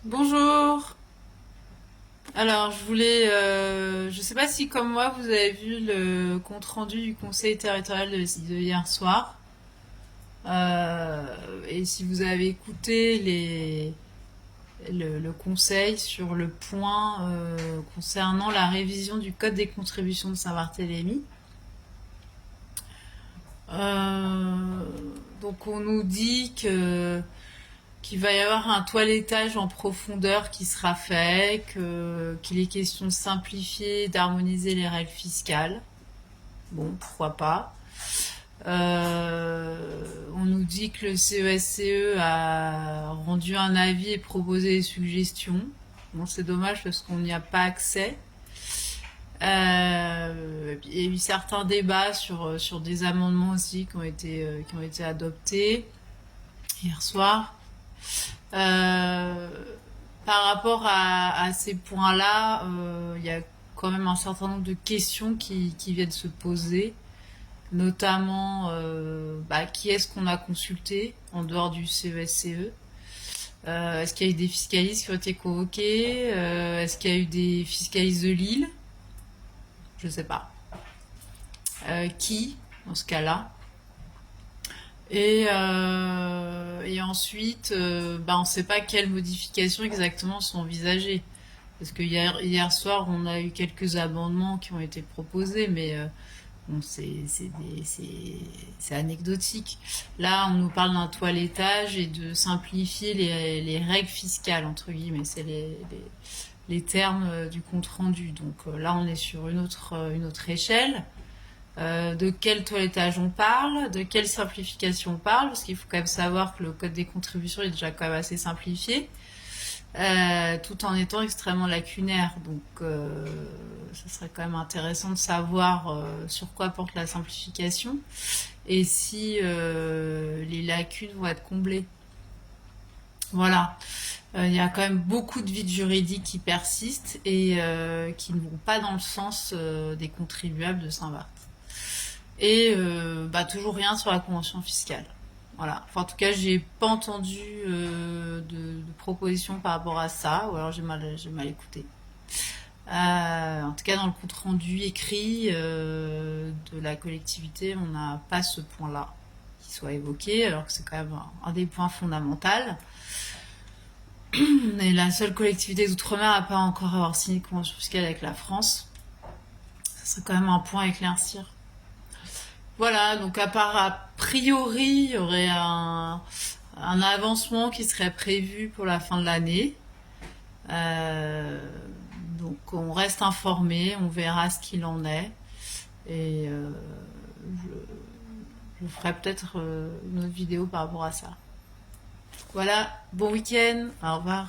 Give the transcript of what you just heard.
Bonjour. Alors, je sais pas si comme moi vous avez vu le compte rendu du Conseil territorial de hier soir, et si vous avez écouté le Conseil sur le point concernant la révision du Code des contributions de Saint-Barthélemy. Euh, donc, on nous dit que qu'il va y avoir un toilettage en profondeur qui sera fait, qu'il est question de simplifier, d'harmoniser les règles fiscales. Bon, pourquoi pas. On nous dit que le CESCE a rendu un avis et proposé des suggestions. Bon, c'est dommage parce qu'on n'y a pas accès. Il y a eu certains débats sur des amendements aussi qui ont été adoptés hier soir. Euh, Par rapport à ces points-là, il y a quand même un certain nombre de questions qui viennent se poser, notamment qui est-ce qu'on a consulté en dehors du CESCE. Est-ce qu'il y a eu des fiscalistes qui ont été convoqués? Est-ce qu'il y a eu des fiscalistes de Lille? Je ne sais pas. Qui, dans ce cas-là? Et ensuite, on ne sait pas quelles modifications exactement sont envisagées. Parce que hier soir, on a eu quelques amendements qui ont été proposés, mais bon, c'est anecdotique. Là, on nous parle d'un toilettage et de simplifier les règles fiscales, entre guillemets. C'est les termes du compte rendu. Donc là, on est sur une autre échelle. De quel toilettage on parle, de quelle simplification on parle, parce qu'il faut quand même savoir que le code des contributions est déjà quand même assez simplifié, tout en étant extrêmement lacunaire. Donc, ça serait quand même intéressant de savoir sur quoi porte la simplification et si les lacunes vont être comblées. Voilà. Il y a quand même beaucoup de vides juridiques qui persistent et qui ne vont pas dans le sens des contribuables de Saint-Barth. Et toujours rien sur la convention fiscale. Voilà. Enfin, en tout cas, j'ai pas entendu de propositions par rapport à ça, ou alors j'ai mal écouté. En tout cas, dans le compte rendu écrit de la collectivité, on n'a pas ce point-là qui soit évoqué, alors que c'est quand même un des points fondamentaux. On est la seule collectivité d'outre-mer à pas encore avoir signé de convention fiscale avec la France. Ça serait quand même un point à éclaircir. Voilà, donc a priori, il y aurait un avancement qui serait prévu pour la fin de l'année. Euh, donc on reste informé, on verra ce qu'il en est. Et je ferai peut-être une autre vidéo par rapport à ça. Voilà, bon week-end, au revoir.